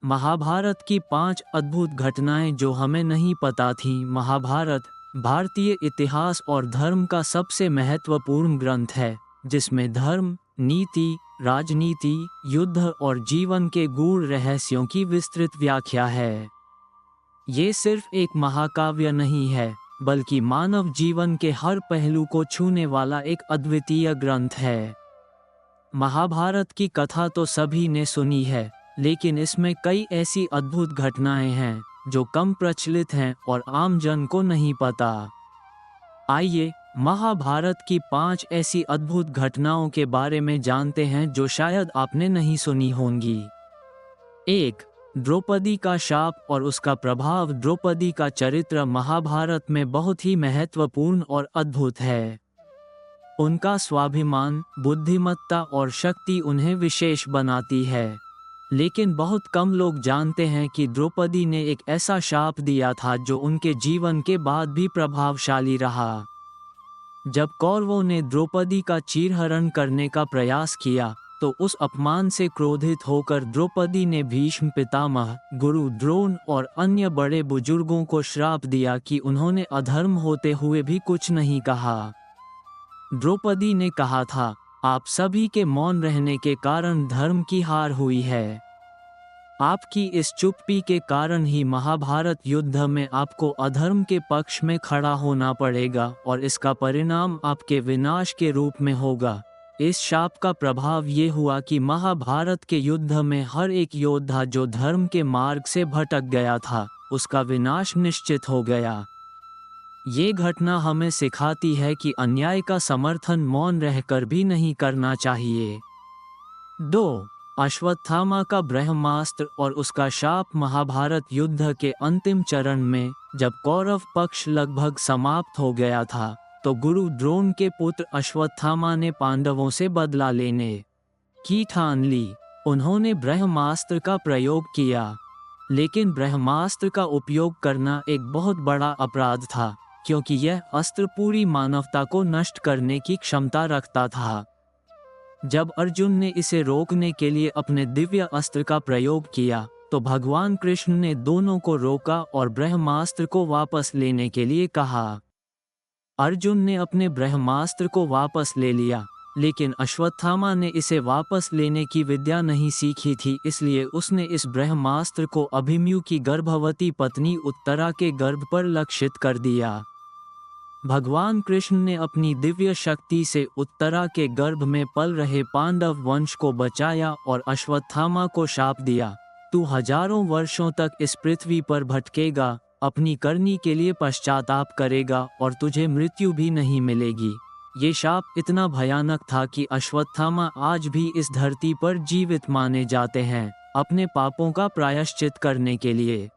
महाभारत की 5 अद्भुत घटनाएं जो हमें नहीं पता थीं। महाभारत भारतीय इतिहास और धर्म का सबसे महत्वपूर्ण ग्रंथ है, जिसमें धर्म, नीति, राजनीति, युद्ध और जीवन के गूढ़ रहस्यों की विस्तृत व्याख्या है। ये सिर्फ एक महाकाव्य नहीं है, बल्कि मानव जीवन के हर पहलू को छूने वाला एक अद्वितीय ग्रंथ है। महाभारत की कथा तो सभी ने सुनी है, लेकिन इसमें कई ऐसी अद्भुत घटनाएं हैं जो कम प्रचलित हैं और आम जन को नहीं पता। आइए महाभारत की 5 ऐसी अद्भुत घटनाओं के बारे में जानते हैं जो शायद आपने नहीं सुनी होंगी। 1. द्रौपदी का शाप और उसका प्रभाव। द्रौपदी का चरित्र महाभारत में बहुत ही महत्वपूर्ण और अद्भुत है। उनका स्वाभिमान, बुद्धिमत्ता और शक्ति उन्हें विशेष बनाती है, लेकिन बहुत कम लोग जानते हैं कि द्रौपदी ने एक ऐसा शाप दिया था जो उनके जीवन के बाद भी प्रभावशाली रहा। जब कौरवों ने द्रौपदी का चीरहरण करने का प्रयास किया, तो उस अपमान से क्रोधित होकर द्रौपदी ने भीष्म पितामह, गुरु द्रोण और अन्य बड़े बुजुर्गों को श्राप दिया कि उन्होंने अधर्म होते हुए भी कुछ नहीं कहा। द्रौपदी ने कहा था, आप सभी के मौन रहने के कारण धर्म की हार हुई है। आपकी इस चुप्पी के कारण ही महाभारत युद्ध में आपको अधर्म के पक्ष में खड़ा होना पड़ेगा और इसका परिणाम आपके विनाश के रूप में होगा। इस शाप का प्रभाव ये हुआ कि महाभारत के युद्ध में हर एक योद्धा जो धर्म के मार्ग से भटक गया था, उसका विनाश निश्चित हो गया। ये घटना हमें सिखाती है कि अन्याय का समर्थन मौन रहकर भी नहीं करना चाहिए। 2. अश्वत्थामा का ब्रह्मास्त्र और उसका शाप। महाभारत युद्ध के अंतिम चरण में जब कौरव पक्ष लगभग समाप्त हो गया था, तो गुरु द्रोण के पुत्र अश्वत्थामा ने पांडवों से बदला लेने की ठान ली। उन्होंने ब्रह्मास्त्र का प्रयोग किया, लेकिन ब्रह्मास्त्र का उपयोग करना एक बहुत बड़ा अपराध था, क्योंकि यह अस्त्र पूरी मानवता को नष्ट करने की क्षमता रखता था। जब अर्जुन ने इसे रोकने के लिए अपने दिव्य अस्त्र का प्रयोग किया, तो भगवान कृष्ण ने दोनों को रोका और ब्रह्मास्त्र को वापस लेने के लिए कहा। अर्जुन ने अपने ब्रह्मास्त्र को वापस ले लिया, लेकिन अश्वत्थामा ने इसे वापस लेने की विद्या नहीं सीखी थी, इसलिए उसने इस ब्रह्मास्त्र को अभिमन्यु की गर्भवती पत्नी उत्तरा के गर्भ पर लक्षित कर दिया। भगवान कृष्ण ने अपनी दिव्य शक्ति से उत्तरा के गर्भ में पल रहे पांडव वंश को बचाया और अश्वत्थामा को शाप दिया, तू हजारों वर्षों तक इस पृथ्वी पर भटकेगा, अपनी करनी के लिए पश्चाताप करेगा और तुझे मृत्यु भी नहीं मिलेगी। ये शाप इतना भयानक था कि अश्वत्थामा आज भी इस धरती पर जीवित माने जाते हैं, अपने पापों का प्रायश्चित करने के लिए।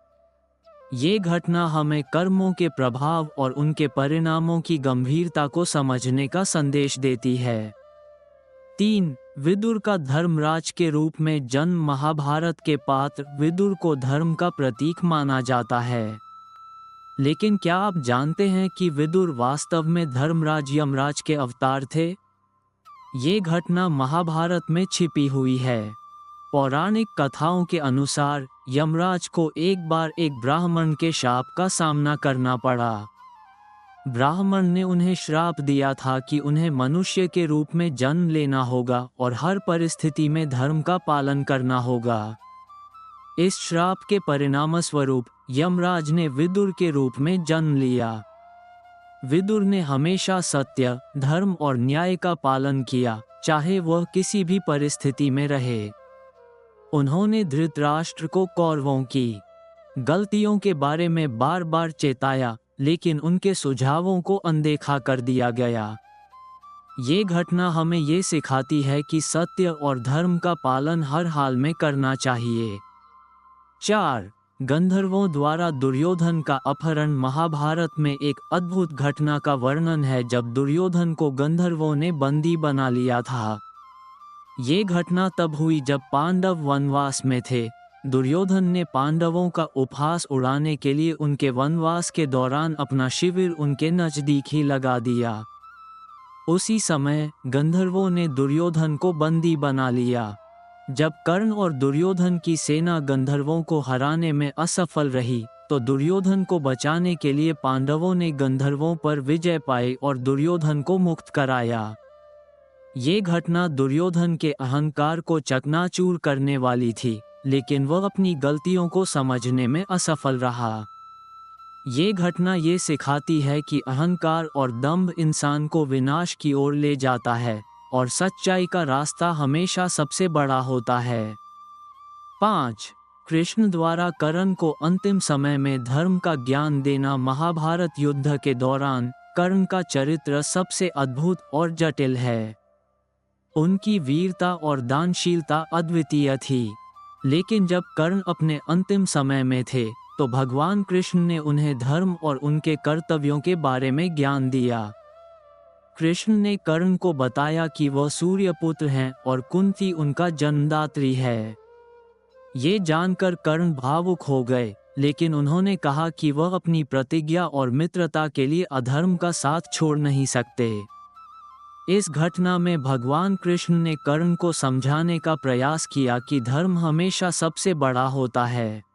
ये घटना हमें कर्मों के प्रभाव और उनके परिणामों की गंभीरता को समझने का संदेश देती है। 3. विदुर का धर्मराज के रूप में जन्म। महाभारत के पात्र विदुर को धर्म का प्रतीक माना जाता है, लेकिन क्या आप जानते हैं कि विदुर वास्तव में धर्मराज यमराज के अवतार थे? ये घटना महाभारत में छिपी हुई है। पौराणिक कथाओं के अनुसार यमराज को एक बार एक ब्राह्मण के शाप का सामना करना पड़ा। ब्राह्मण ने उन्हें श्राप दिया था कि उन्हें मनुष्य के रूप में जन्म लेना होगा और हर परिस्थिति में धर्म का पालन करना होगा। इस श्राप के परिणामस्वरूप यमराज ने विदुर के रूप में जन्म लिया। विदुर ने हमेशा सत्य, धर्म और न्याय का पालन किया, चाहे वह किसी भी परिस्थिति में रहे। उन्होंने धृतराष्ट्र को कौरवों की गलतियों के बारे में बार बार चेताया, लेकिन उनके सुझावों को अनदेखा कर दिया गया। ये घटना हमें ये सिखाती है कि सत्य और धर्म का पालन हर हाल में करना चाहिए। 4. गंधर्वों द्वारा दुर्योधन का अपहरण। महाभारत में एक अद्भुत घटना का वर्णन है जब दुर्योधन को गंधर्वों ने बंदी बना लिया था। ये घटना तब हुई जब पांडव वनवास में थे। दुर्योधन ने पांडवों का उपहास उड़ाने के लिए उनके वनवास के दौरान अपना शिविर उनके नजदीक ही लगा दिया। उसी समय गंधर्वों ने दुर्योधन को बंदी बना लिया। जब कर्ण और दुर्योधन की सेना गंधर्वों को हराने में असफल रही, तो दुर्योधन को बचाने के लिए पांडवों ने गंधर्वों पर विजय पाई और दुर्योधन को मुक्त कराया। ये घटना दुर्योधन के अहंकार को चकनाचूर करने वाली थी, लेकिन वह अपनी गलतियों को समझने में असफल रहा। ये घटना ये सिखाती है कि अहंकार और दंभ इंसान को विनाश की ओर ले जाता है और सच्चाई का रास्ता हमेशा सबसे बड़ा होता है। 5. कृष्ण द्वारा कर्ण को अंतिम समय में धर्म का ज्ञान देना। महाभारत युद्ध के दौरान कर्ण का चरित्र सबसे अद्भुत और जटिल है। उनकी वीरता और दानशीलता अद्वितीय थी, लेकिन जब कर्ण अपने अंतिम समय में थे, तो भगवान कृष्ण ने उन्हें धर्म और उनके कर्तव्यों के बारे में ज्ञान दिया। कृष्ण ने कर्ण को बताया कि वह सूर्य पुत्र हैं और कुंती उनका जन्मदात्री है। ये जानकर कर्ण भावुक हो गए, लेकिन उन्होंने कहा कि वह अपनी प्रतिज्ञा और मित्रता के लिए अधर्म का साथ छोड़ नहीं सकते। इस घटना में भगवान कृष्ण ने कर्ण को समझाने का प्रयास किया कि धर्म हमेशा सबसे बड़ा होता है।